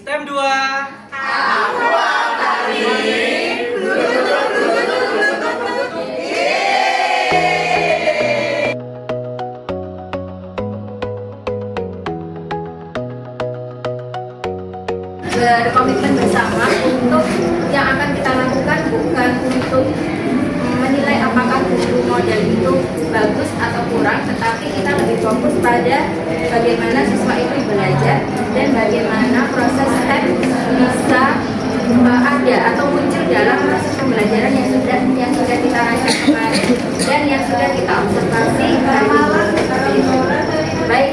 STEM 2. Aku Akarin. Berkomitmen bersama untuk yang akan kita lakukan bukan untuk menilai apakah guru model itu bagus atau kurang, tetapi kita lebih fokus pada bagaimana siswa itu belajar dan bagaimana proses step bisa ada atau muncul dalam proses pembelajaran yang sudah kita rancang kemarin dan yang sudah kita observasi hari ini. Baik,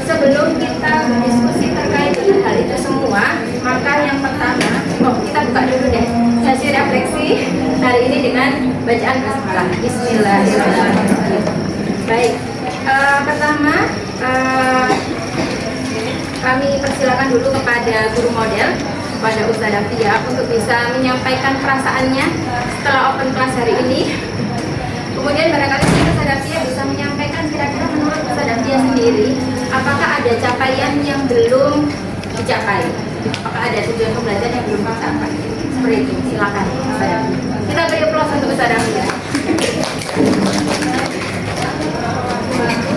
sebelum kita berdiskusi terkait dengan hal itu semua, maka yang pertama, kita buka dulu deh sesi refleksi hari ini dengan bacaan basmalah. Bismillahirrahmanirrahim. Baik, pertama kami persilakan dulu kepada guru model, kepada Ustadzah Fia untuk bisa menyampaikan perasaannya setelah open class hari ini. Kemudian barangkali Ustadzah Fia bisa menyampaikan kira-kira menurut Ustadzah Fia sendiri, apakah ada capaian yang belum dicapai? Apakah ada tujuan pembelajaran yang belum tercapai? Seperti itu, silakan Ustadzah. Kita beri aplaus untuk Ustadzah Fia.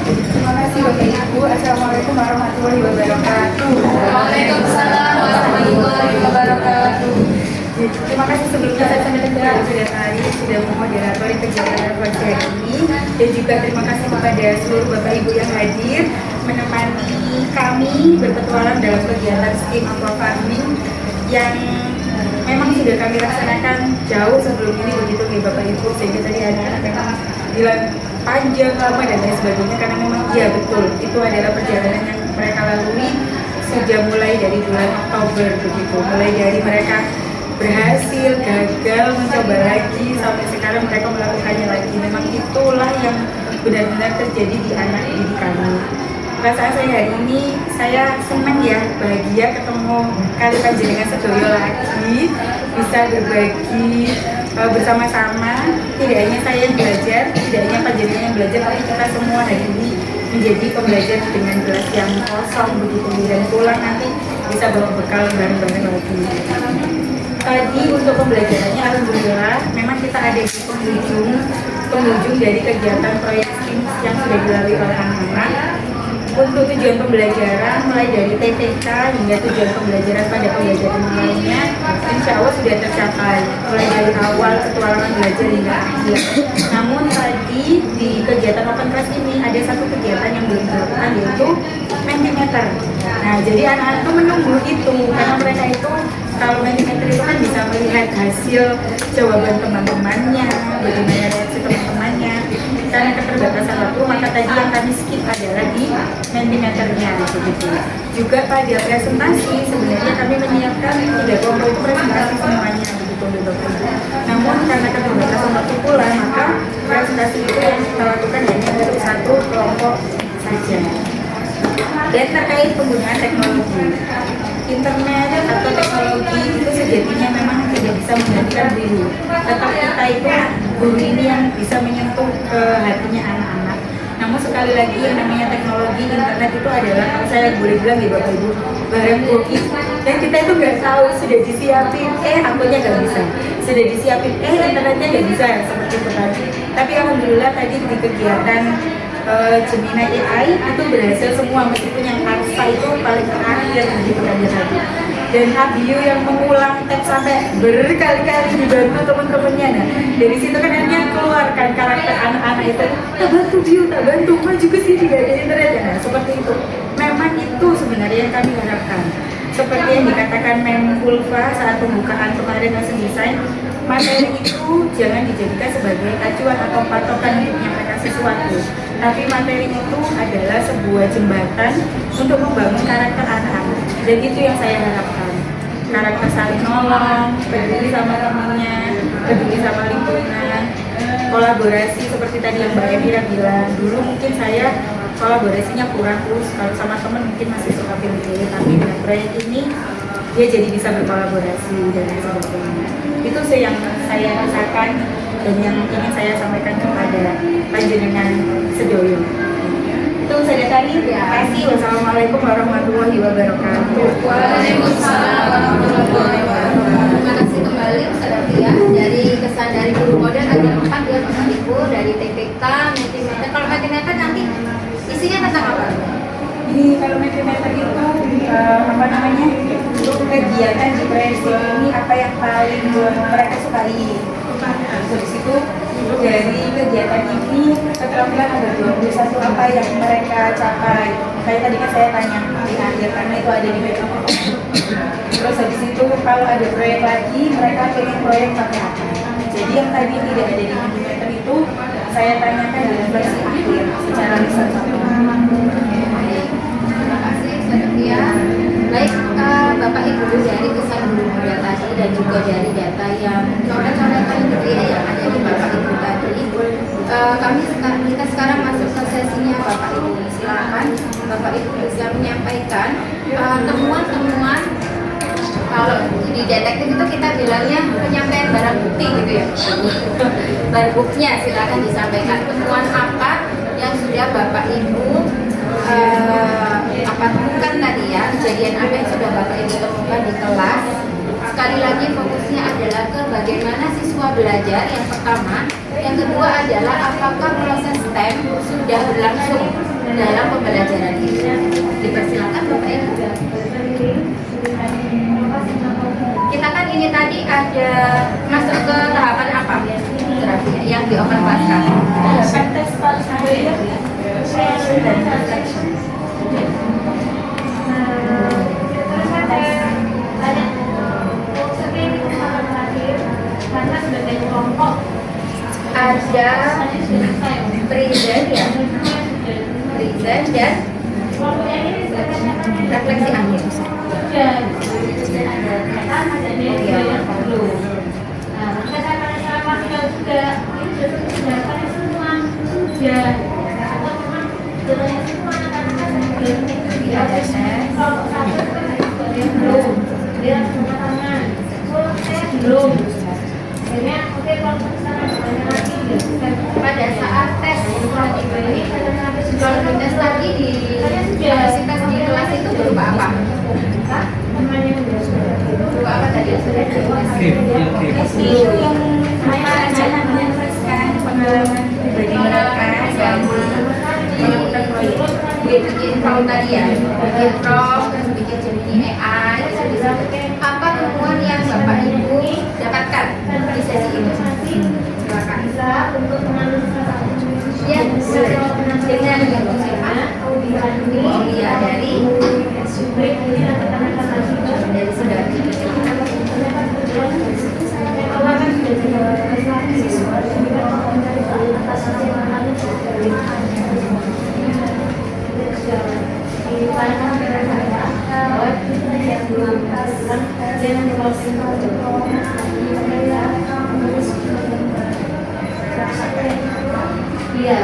Terima kasih Bapak Ibu. Assalamualaikum warahmatullahi wabarakatuh. Waalaikumsalam warahmatullahi wabarakatuh. Terima kasih sebelumnya saya sampaikan sudah tadi sudah memoderatori kegiatan refleksi hari ini, dan juga terima kasih kepada seluruh Bapak Ibu yang hadir menemani kami berpetualang dalam kegiatan STEM Aqua Farming yang memang sudah kami laksanakan jauh sebelum ini begitu ya Bapak Ibu, sehingga tadi anak-anak memang bilang panjang, lama dan lain sebagainya, karena memang ya betul itu adalah perjalanan yang mereka lalui sudah mulai dari bulan Oktober begitu, mulai dari mereka berhasil, gagal, mencoba lagi, sampai sekarang mereka melakukannya lagi. Memang itulah yang benar-benar terjadi di anak didik kami. Perasaan saya hari ini, saya senang ya, bahagia ketemu kali panjenengan sedoyo lagi, bisa berbagi bersama-sama. Tidak hanya saya yang belajar, tidak hanya panjenengan yang belajar, tapi kita semua hari ini menjadi pembelajar dengan gelas yang kosong begitu, dan pulang nanti bisa bawa bekal bareng-bareng lagi. Tadi untuk pembelajarannya alhamdulillah memang kita ada di penghujung dari kegiatan proyek STEM yang sudah dilalui oleh anak-anak. Untuk tujuan pembelajaran mulai dari TTK hingga tujuan pembelajaran pada pembelajaran lainnya, insya Allah sudah tercapai mulai dari awal petualangan belajar hingga akhir. Namun tadi di kegiatan open class ini ada satu kegiatan yang belum dilakukan, yaitu Mentimeter. Nah, jadi anak-anak itu menunggu itu karena mereka itu kalau Mentimeter itu kan bisa melihat hasil jawaban teman-temannya, bagaimana reaksi teman-temannya. Karena keterbatasan waktu, maka tadi yang kami skip adalah di Mentimeternya begitu. Juga pada presentasi sebenarnya kami menyiapkan 3 kelompok itu presentasi semuanya begitu. Namun karena keterbatasan waktu pula, maka presentasi itu yang kita lakukan hanya untuk 1 kelompok saja. Dan terkait penggunaan teknologi, internet atau teknologi itu sejatinya memang tidak bisa menggantikan guru. Tetap kita itu guru ini yang bisa menyentuh ke hatinya anak-anak. Namun sekali lagi yang namanya teknologi internet itu adalah, kalau saya boleh bilang ya Bapak Ibu, barang goib. Dan kita itu nggak tahu sudah disiapin, akunnya nggak bisa. Sudah disiapin, internetnya nggak bisa, seperti itu tadi. Tapi alhamdulillah tadi di kegiatan Gemini AI itu berhasil semua, meskipun yang Arsa itu paling terakhir gitu aja tadi. Dan Abiu yang mengulang tab sampai berkali-kali dibantu teman-temannya. Nah, dari situ kan akhirnya keluarkan karakter anak-anak itu, tak bantu Biu, tak bantu, maju ke sini gak ada internet ya. Nah, seperti itu. Memang itu sebenarnya yang kami harapkan. Seperti yang dikatakan Mem Ulfa saat pembukaan kemarin Lesson Design, materi itu jangan dijadikan sebagai acuan atau patokan untuk menyampaikan sesuatu, tapi materi itu adalah sebuah jembatan untuk membangun karakter anak-anak. Dan itu yang saya harapkan, karakter saling nolong, peduli sama temannya, peduli sama lingkungan, kolaborasi seperti tadi yang Mbak Emira bilang. Dulu mungkin saya kolaborasinya kurang, terus kalau sama teman mungkin masih suka pilih-pilih, tapi dengan proyek ini dia jadi bisa berkolaborasi dan lain sebagainya. Itu sih yang saya rasakan dan yang ingin saya sampaikan kepada panjenengan sedoyo. Itu saja tadi. Terima kasih. Wassalamualaikum warahmatullahi wabarakatuh. Waalaikumsalam dari TPK, Mentimeter. Kalau Mentimeter nanti isinya tentang apa? Jadi kalau Mentimeter itu apa namanya, kegiatan di Presiden ini apa yang paling mereka sukai. Dari situ dari kegiatan ini keterampilan ada 21 apa yang mereka capai. Kayak tadi kan saya tanya di akhir karena itu ada di Mentimeter. Terus habis itu kalau ada proyek lagi mereka pengen proyek pakai apa. Jadi yang tadi tidak ada di Mentimeter itu saya tanyakan di refleksi akhir secara lisan satu. Terima kasih Satria. Baik, Bapak Ibu, dari kesan guru modal tadi dan juga dari data yang coret-coretan gitu ya yang ada di Bapak Ibu tadi, kita sekarang masuk ke sesinya Bapak Ibu. Silakan Bapak Ibu bisa menyampaikan temuan-temuan. Kalau di detektif itu kita bilangnya penyampaian barang bukti gitu ya. Barang buktinya silakan disampaikan. Temuan apa yang sudah Bapak Ibu apa temukan tadi ya, kejadian apa yang sudah Bapak Ibu temukan di kelas. Sekali lagi fokusnya adalah ke bagaimana siswa belajar yang pertama. Yang kedua adalah apakah proses STEM sudah berlangsung dalam pembelajaran ini. Dipersilakan Bapak Ibu. Kita kan ini tadi ada masuk ke tahapan apa? Yang di open class kan? Tes dan reflection. Ada present ya, present dan refleksi akhir. Pada saat tes kalau tes tadi di tes di kelas itu berupa apa? Berupa apa tadi? Pengalaman pribadi mereka bikin prompt tadi ya, bikin prompt, terus bikin Gemini AI, apa temuan yang Bapak Ibu dapatkan di sesi ini? Silakan. Ya, dengan Ibu siapa? Ibu Aulia dari Saudari. Iya.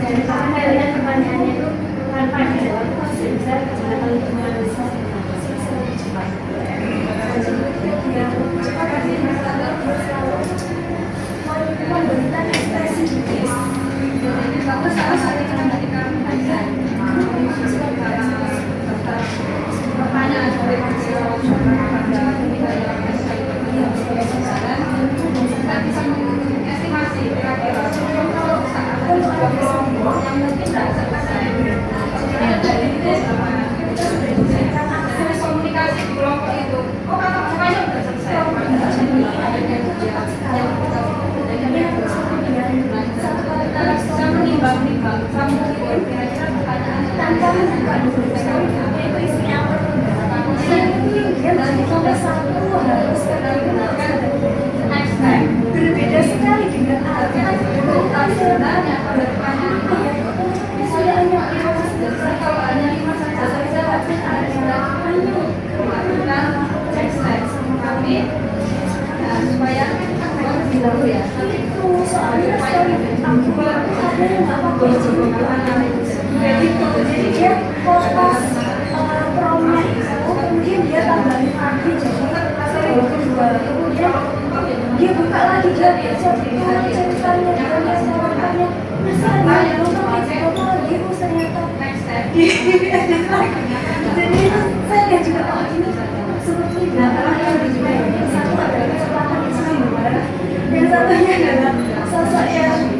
Pertanyaannya itu tanpa dijawab masih bisa memberikan ekspresi bagus komunikasi di kelompok itu. Oh, kata-katanya udah selesai. Saya menimbang-nimbang, saya mungkin kira-kira pertanyaan tanpa menentukan itu isinya apa. Dari sampai satu harus next time berbeda sekali dengan sebenarnya pada pertanyaan misalnya hanya 5 kalau hanya 5 saja saya hanya next time sama kami supaya lebih dahulu ya itu soalnya aku ada yang nggak bagus jadi dia fokus promnya itu kemudian dia tambahin lagi jadi kedua kemudian dia buka lagi dia ceritanya dia tawarkannya masa ada yang nonton lagi ternyata jadi itu saya lihat juga oh ini seperti belakang yang juga satu adalah kesempatan Islam yang satunya adalah sosok yang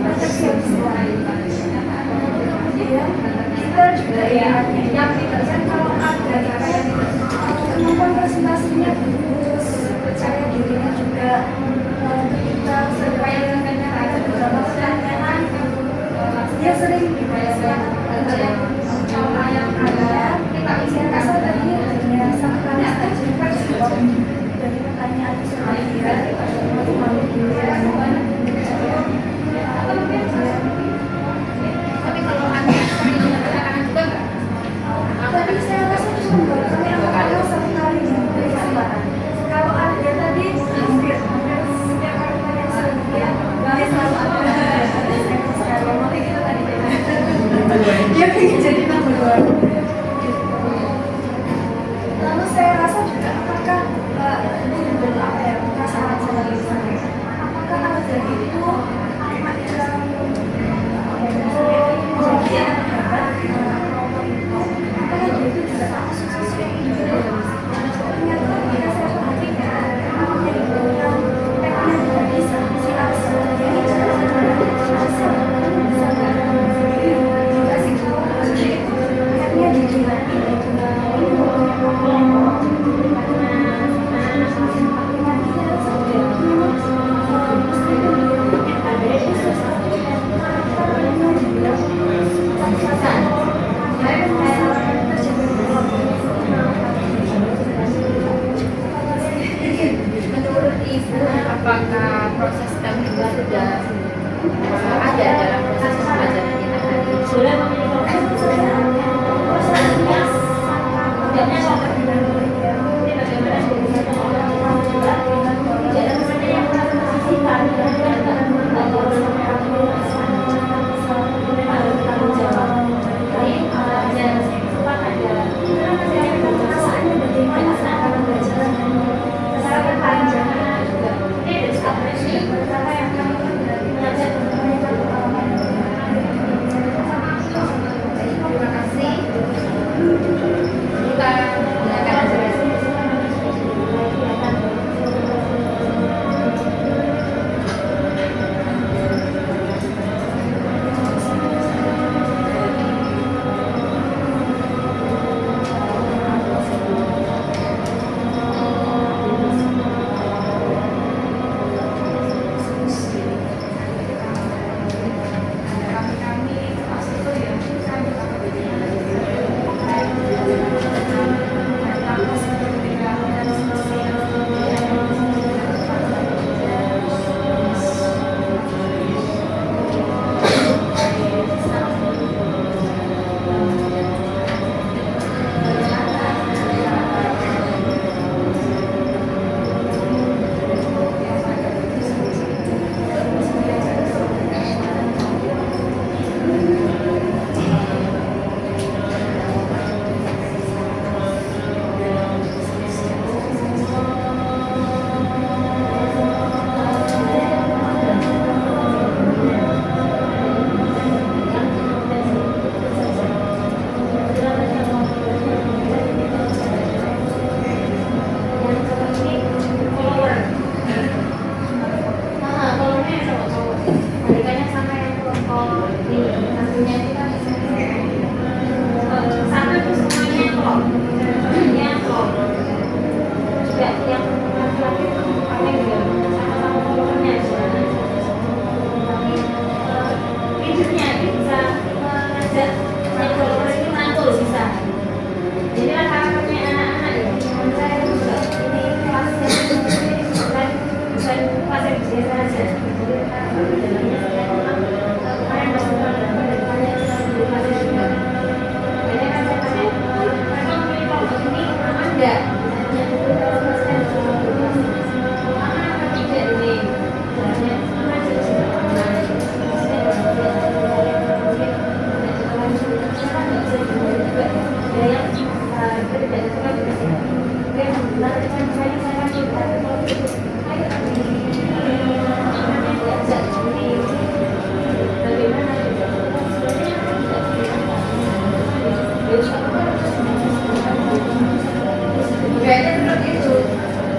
bedanya seperti itu.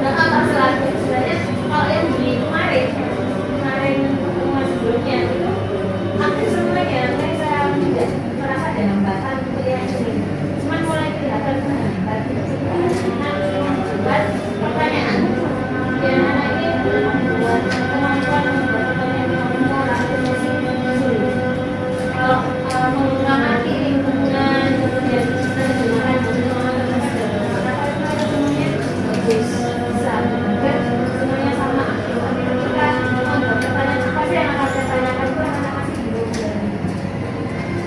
Nah, apa selanjutnya kalau yang di kemarin pertemuan sebelumnya itu hampir semuanya mereka tidak merasa ada hambatan kuliah ini. Cuman mulai kelihatan hambatan buat pertanyaan yang ini membuat kemampuan membuat pertanyaan kalau mengamati lingkungan kemudian menerjemahkan semuanya sama. Kita membuat pertanyaan apa sih yang akan saya tanyakan itu anak-anak masih bingung.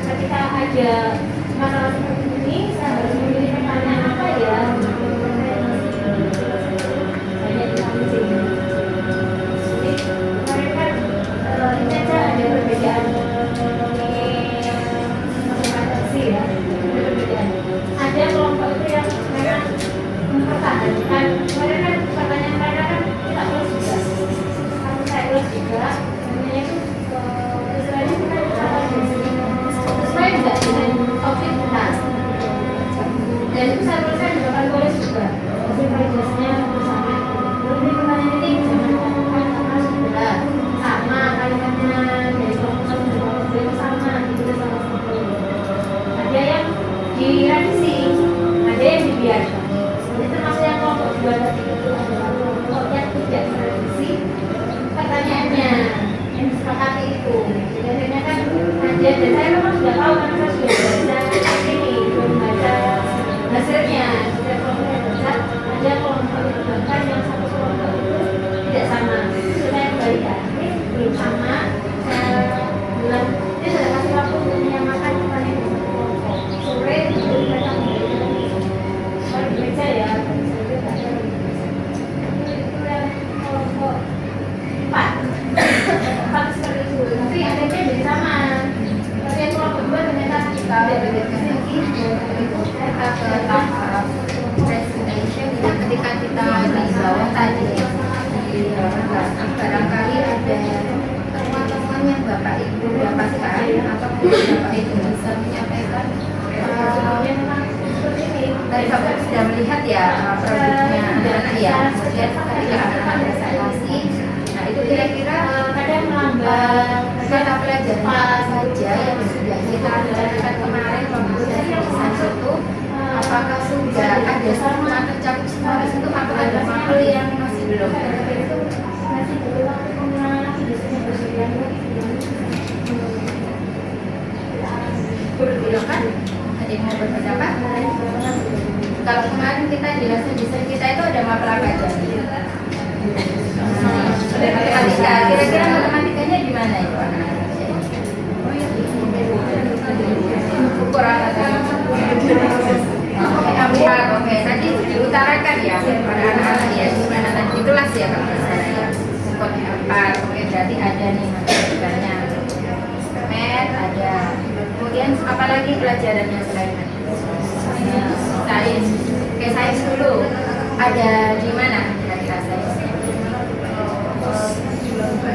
Ketika ada masalah seperti ini, saya harus memilih pertanyaan apa ya? Banyak diambil. Jadi kemarin kan ini aja ada perbedaan sih ya, ada perbedaan. Ada kelompok itu yang memang mempertahankan. Kemarin kan pertanyaan mereka kan kita plus juga, kalau saya plus juga, namanya itu istilahnya kita sesuai nggak dengan topik kita. Dan itu saya tuliskan juga kan tulis juga hasil validasinya bersama. Lalu ini pertanyaan ini jangan kan sama kalimatnya dari kelompok itu sama, itu sama seperti itu. Ada yang direvisi, ada yang dibiarkan. Ini termasuk yang kelompok 2 tadi itu adalah kelompok yang tidak direvisi pertanyaannya yang disepakati itu. Jadi akhirnya kan ada, dan saya memang sudah tahu karena saya sudah baca ini, belum baca hasilnya. Ada kelompok yang baca, ada kelompok yang bahkan yang satu kelompok itu tidak sama. Itu saya kembalikan, ini belum sama. Saya bilang dia sudah kasih waktu untuk menyamakan pertanyaan di satu kelompok. Sore itu mereka memberikan kalau dibaca ya, itu yang kelompok 4 seperti itu. Tapi akhirnya jadi sama. Tapi yang kelompok 2 ternyata tidak berbeda lagi. Itu kita ke tahap presentation. Ketika kita di bawah tadi di halaman barangkali ada temuan-temuan yang Bapak Ibu dapatkan atau Bapak Ibu bisa menyampaikan. Tadi Bapak sudah melihat ya produknya anak-anak ya, kemudian ketika anak-anak presentasi, nah itu kira-kira kadang melambat mata pelajaran apa saja yang sudah kita lakukan kemarin waktu dari lisan itu, apakah sudah ada semua tercakup semua di situ atau ada makhluk yang masih belum? Masih perlu waktu pengulangan lagi di sini bersedia. Silakan. Ada yang mau berpendapat? Kalau kemarin kita jelaskan desain kita itu ada mapel aja. Matematika, kira-kira matematikanya di mana itu anak-anak? Kurang ada. Oke, tadi diutarakan ya pada anak-anak ya, gimana tadi itulah ya kalau misalnya ya. Pokoknya apa? Oke, berarti ada nih matematikanya. Math ada. Kemudian apalagi pelajarannya selain sains? Oke, sains dulu. Ada di mana kira-kira sainsnya?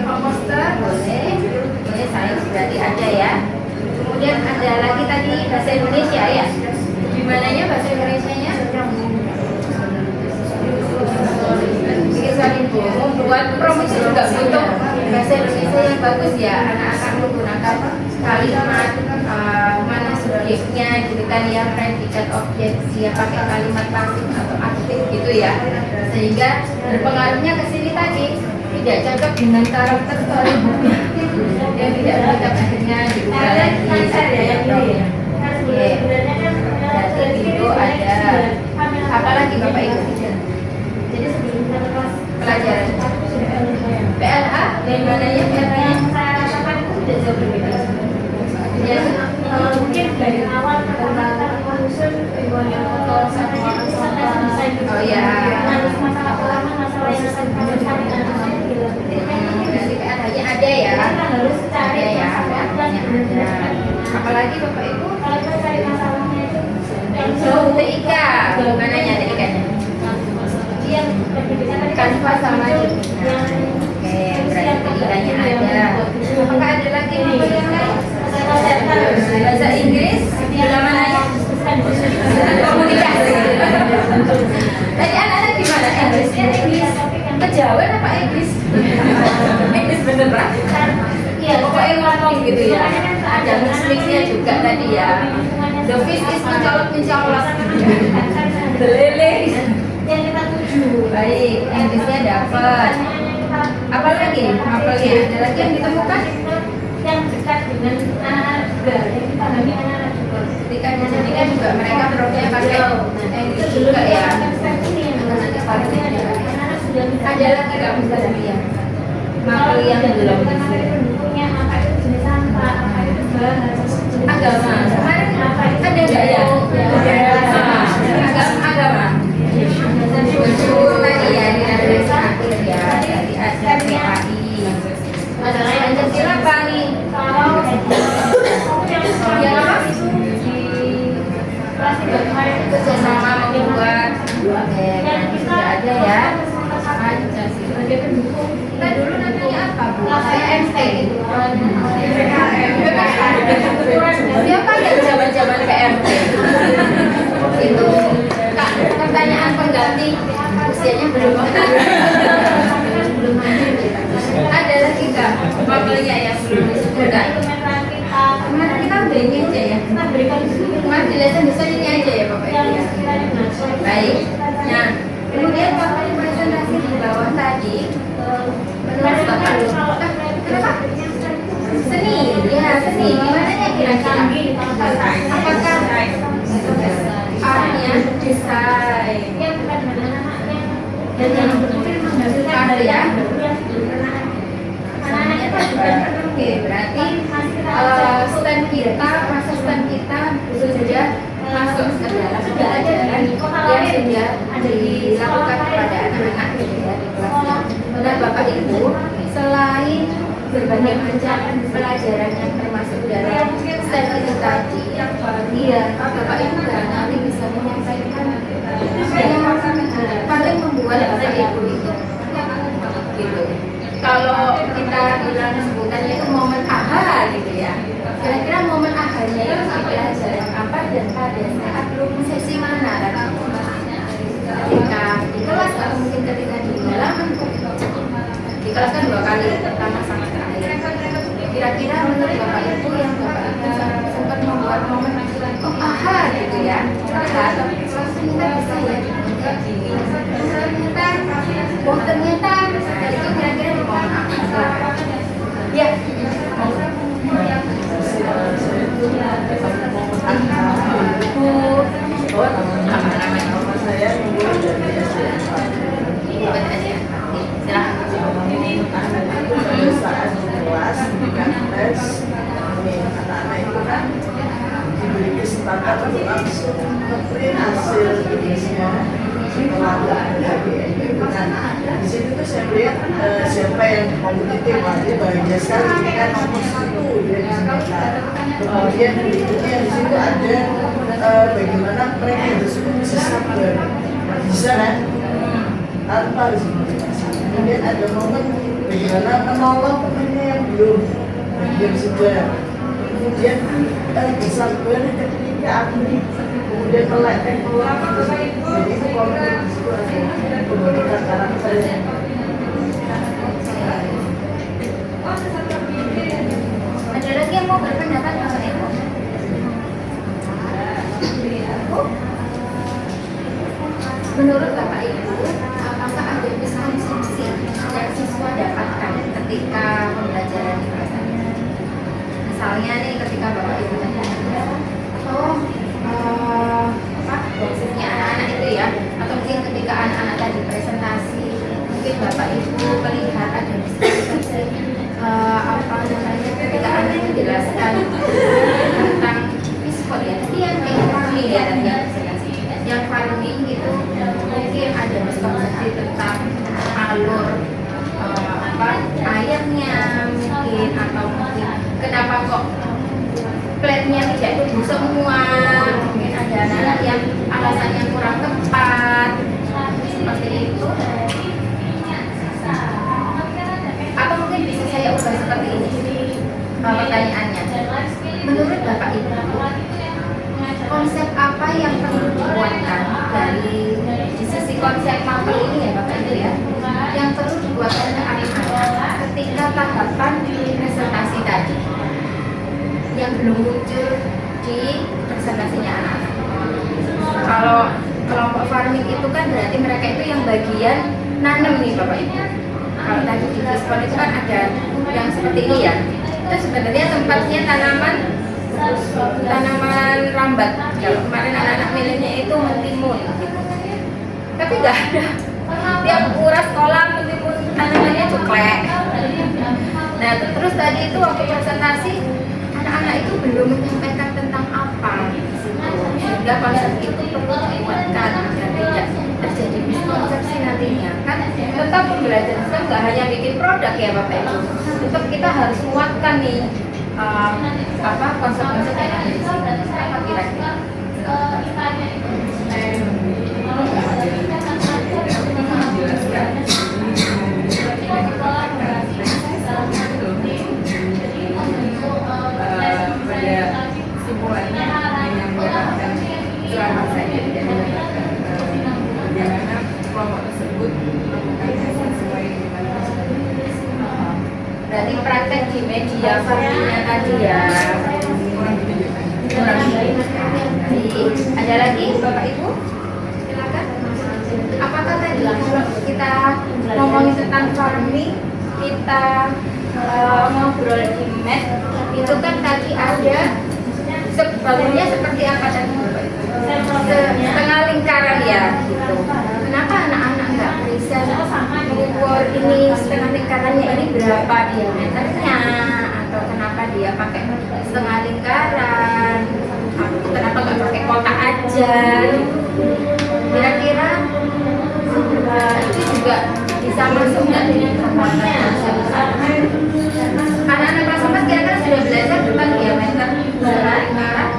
Komposter boleh. Ini sains berarti ada ya. Kemudian ada lagi tadi bahasa Indonesia ya. Di mananya bahasa Indonesianya? Buat promosi juga butuh bahasa Indonesia yang bagus ya. Anak-anak menggunakan kalimat mana subjeknya gitu kan ya, predikat objek dia pakai kalimat pasif atau aktif gitu ya, sehingga berpengaruhnya ke sini tadi tidak cocok dengan karakter storybooknya yang tidak bisa akhirnya diubah lagi berarti itu ada apa lagi Bapak Ibu? Jadi sebelum kelas pelajaran PLA dari mananya PLA yang saya rasakan itu tidak jauh berbeda. Ya, mungkin dari awal kita menyusun ribuan foto sampai desain. Oh ya. Masalah pertama masalah yang akan kita cari dari PLA-nya ada ya. Kita harus cari ya. PLA-nya ada. Apalagi Bapak Ibu kalau kita cari masalahnya itu TIK, mananya TIK-nya? Yang kanva sama yang oke, berarti TIK-nya ada. Apakah ada lagi yang lain? Bahasa Inggris di mana ya? Komunikasi. Tadi kejawen apa Inggris? Inggris beneran. Iya, pokoknya ngomong gitu ya. Ada mix-mixnya juga tadi ya. The fish is mencolok. The lele. Yang kita tuju. Baik, Inggrisnya dapat. Apa lagi? Ada lagi yang ditemukan? Yang dekat dengan anak juga, yang dipahami anak juga. Ketika di sini kan juga mereka produknya pakai Inggris juga ya. Ada lagi kamu tadi ya? Makhluk yang belum Bentuknya apa itu jenis sampah, apa itu bahas, agama. Kemarin ada nggak ya? Agama. Betul tadi ya di referensi akhir ya dari ASPAI. Ada lain Pancasila apa nih? kalau Ya apa? kelas 3 kemarin itu Kerjasama membuat sudah ada ya. Pancasila. Kita dulu namanya apa Bu? PMT. Siapa yang zaman-zaman PMT? Itu pertanyaan pengganti usianya belum ada lagi kak makhluknya yang belum disebutkan. Kemarin kita udah ini aja ya. Kemarin di lesson design ini aja ya Bapak Ibu ya. Baik. Nah, kemudian Bapak Ibu presentasi di bawah tadi menurut Bapak kenapa? Seni, ya seni. Gimana ya kira-kira? Apakah artnya desain? Dan yang menghasilkan ya. Oke, berarti stand kita, masa stand kita sudah masuk ke dalam pembelajaran yang sudah dilakukan kepada anak-anak gitu ya di kelasnya. Dan Bapak Ibu, selain berbagai macam pelajaran yang termasuk dalam stand itu tadi, ya Bapak Ibu nanti bisa menyampaikan yang paling membuat Bapak Ibu itu gitu. Kalau kita bilang sebutannya itu momen aha gitu ya. Kira-kira momen ahanya itu di pelajaran apa dan pada saat sesi mana? Ketika di kelas atau mungkin ketika di halaman. Di kelas kan 2 kali, pertama sama terakhir. Kira-kira menurut Bapak Ibu yang Bapak Ibu sempat membuat momen aha gitu ya. Aha, kita bisa ya ternyata itu kira-kira di momen apa? Ya. Anak-anak itu kan diberi kesempatan untuk langsung nge-print hasil tulisnya setelah dari di situ tuh saya lihat siapa yang kompetitif, dia bahagia sekali, ini kan nomor 1 dia disebutkan. Kemudian berikutnya di situ ada bagaimana mereka tersebut bisa sabar, bisa kan tanpa harus motivasi. Kemudian ada momen bagaimana menolong temannya yang belum dia sudah. Kemudian bersabar ketika aku kemudian melek. Jadi itu kompetitif di situ ada pembentukan karakternya. Ada lagi yang mau berpendapat Bapak Ibu? Menurut Bapak Ibu, apakah ada miskonsepsi yang siswa dapatkan ketika pembelajaran di kelas? Misalnya nih ketika Bapak Ibu tanya, maksudnya anak-anak itu ya, atau mungkin ketika anak-anak tadi presentasi, mungkin Bapak Ibu melihat ada miskonsepsi ketika anak menjelaskan tentang fiskal ya, tadi yang kayak farming ya tadi yang farming itu mungkin ada miskonsepsi tentang alur airnya mungkin, atau mungkin kenapa kok plate-nya tidak tumbuh semua, mungkin ada anak-anak yang alasannya kurang tepat seperti itu. Atau mungkin bisa saya ubah seperti ini pertanyaannya. Menurut Bapak Ibu, konsep apa yang perlu dikuatkan dari sisi konsep terkait mapel ini ya Bapak Ibu ya, yang perlu dibuat oleh anak-anak ketika tahapan presentasi tadi yang belum muncul di presentasinya anak-anak. Kalau kelompok farming itu kan berarti mereka itu yang bagian nanam nih Bapak Ibu. Kalau tadi di respon itu kan ada yang seperti ini ya, itu sebenarnya tempatnya tanaman rambat. Kalau kemarin anak-anak milihnya itu mentimun gitu. Tapi nggak ada, tiap uras kolam mentimun tanamannya cuklek. Nah terus tadi itu waktu presentasi anak-anak itu belum menyampaikan tentang apa di situ, sehingga konsep itu perlu dikuatkan agar tidak terjadi miskonsepsi nantinya. Kan tetap pembelajaran itu nggak hanya bikin produk ya Bapak Ibu, tetap kita harus kuatkan nih konsep-konsep yang ada di sini. Apa kira-kira? pada simpulannya yang mendapatkan selama saya tidak mendapatkan bagaimana kelompok tersebut melakukan tes sesuai dengan Berarti praktek di media farmingnya tadi ya. Kurang lebih. Ada lagi Bapak Ibu? Silakan. Apakah tadi kalau kita ngomongin tentang farming, kita ngobrol di mat, itu kan tadi ada bangunnya seperti apa tadi Bapak Ibu? Setengah lingkaran ya gitu. Kenapa anak-anak nggak bisa mengukur ini setengah lingkarannya ini berapa diameternya, atau kenapa dia pakai setengah lingkaran, kenapa nggak pakai kotak aja gitu. Kira-kira itu juga bisa masuk nggak dengan anak-anak kelas 4 kira-kira sudah belajar tentang diameter setengah lingkaran?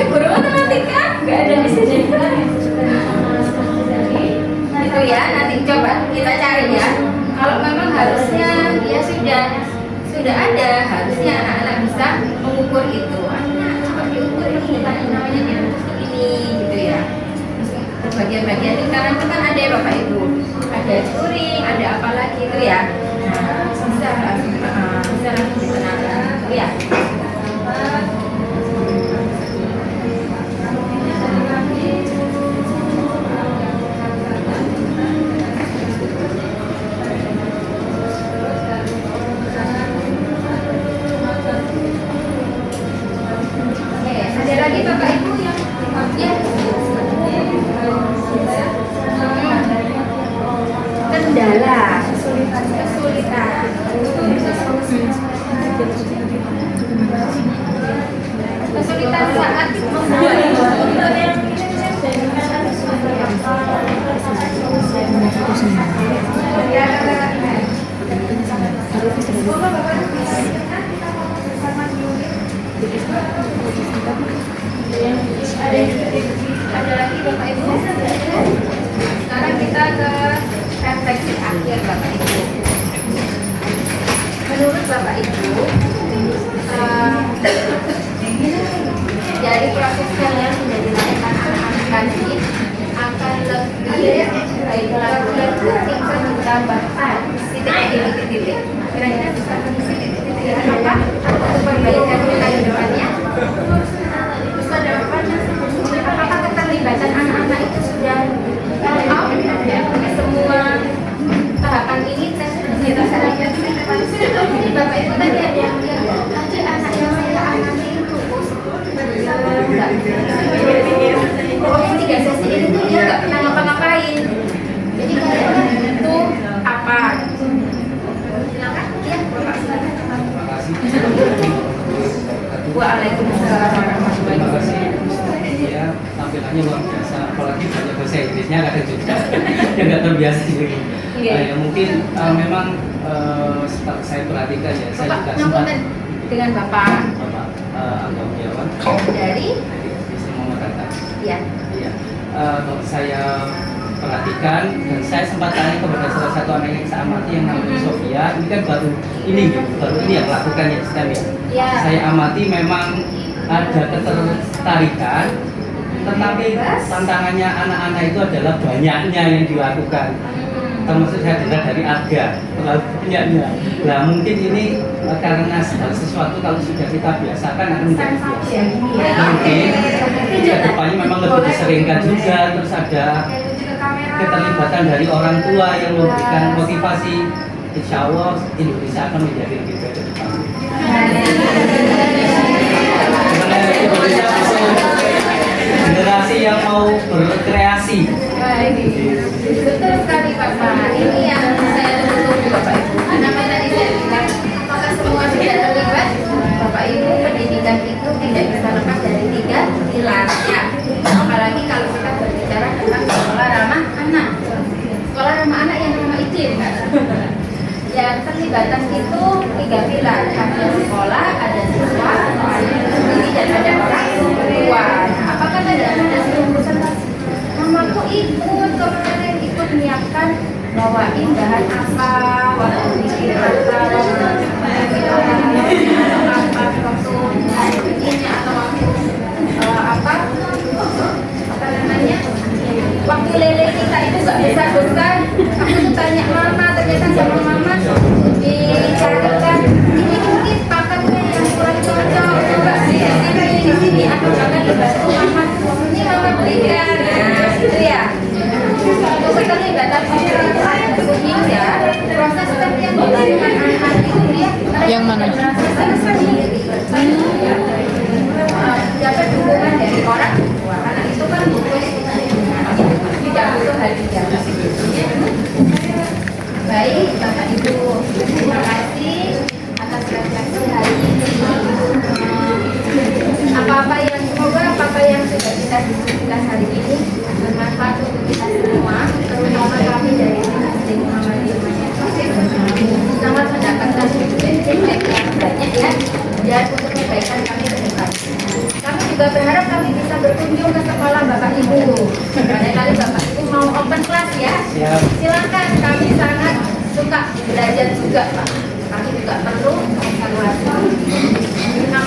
Guru matematika nggak ada di sini. Itu ya, nanti coba kita cari ya. Kalau memang harusnya dia sudah ada, harusnya anak-anak bisa mengukur itu. Anak coba diukur ini, namanya diukur ini, gitu ya. Bagian-bagian lingkaran itu kan ada ya Bapak Ibu. Ada curing, ada apa lagi itu ya. Bisa langsung ditenangkan itu ya. Ada lagi Bapak Ibu yang kendala, kesulitan. Kesulitan saat membuat ada lagi Bapak Ibu. Sekarang kita ke refleksi akhir Bapak Ibu. Menurut Bapak Ibu, dari proses yang sudah dilakukan anak-anak tadi akan lebih baik lagi ketika menambahkan titik-titik. Kira-kira bisa mengisi titik-titik apa untuk perbaikan kita di depannya? Apakah keterlibatan anak-anak itu sudah semua tahapan ini tes kita sarankan Bapak Ibu tadi ada yang bilang tadi anak yang saya amati itu pokoknya 3 sesi ini tuh dia nggak pernah ngapa-ngapain, jadi kayaknya itu apa? Silakan ya Bapak, silakan. Waalaikumsalam warahmatullahi wabarakatuh. Dia tampilannya luar biasa, apalagi banyak bahasa Inggrisnya kadang juga yang nggak terbiasa juga. Ya mungkin memang saya perhatikan ya, saya juga sempat dengan Bapak Angga dari bisa mengatakan. ya. Iya, kalau saya perhatikan, dan saya sempat tanya kepada salah satu anak yang saya amati yang namanya Sofia. Ini kan baru ini yang melakukan ya STEM ya. Ya. Saya amati memang ada ketertarikan, tetapi tantangannya anak-anak itu adalah banyaknya yang dilakukan. Termasuk saya dengar dari Arga, terlalu banyaknya. Nah mungkin ini karena sesuatu kalau sudah kita biasakan akan menjadi biasa. Mungkin ke depannya memang lebih diseringkan juga, terus ada keterlibatan dari orang tua yang memberikan motivasi. Insya Allah Indonesia akan menjadi lebih baik ke depan. Indonesia generasi yang mau berkreasi. Baik, betul sekali Bapak. Ini yang saya tunggu Bapak Ibu. Kenapa tadi saya bilang apakah semua sudah terlibat? Bapak Ibu, pendidikan itu tidak bisa lepas dari 3 pilar ya. Apalagi kalau kita berbicara tentang sekolah ramah anak. Sekolah ramah anak yang ramah izin. Ya, terlibatan itu 3 pilar. Ada sekolah, ada siswa, ada sendiri dan ada orang tua. Nah, apakah ada urusan mamaku ikut kemarin ikut menyiapkan bawain bahan apa waktu bikin apa waktu ini atau waktu apa namanya waktu lele kita itu nggak besar aku tuh tanya mama, ternyata sama mama dicarikan ini mungkin paketnya yang kurang cocok coba di sini atau bahkan dibantu mama ini mama belikan gitu ya. Untuk keterlibatan sehingga proses setiap dilakukan anak-anak itu dia yang mana? Dapat dukungan dari orang tua karena itu kan butuh tidak butuh hadiah. Baik Bapak Ibu, terima kasih atas refleksi hari ini. Apa-apa yang sudah kita diskusikan hari ini bermanfaat untuk kita semua, terutama kami dari Masjid Muhammadiyah sangat mendapatkan feedback yang banyak ya, dan untuk kebaikan kami ke depan. Kami juga berharap kami bisa berkunjung ke sekolah Bapak Ibu. Kali Bapak Ibu mau open class ya, silakan. Kami sangat suka belajar juga Pak. Kami juga perlu evaluasi. Terima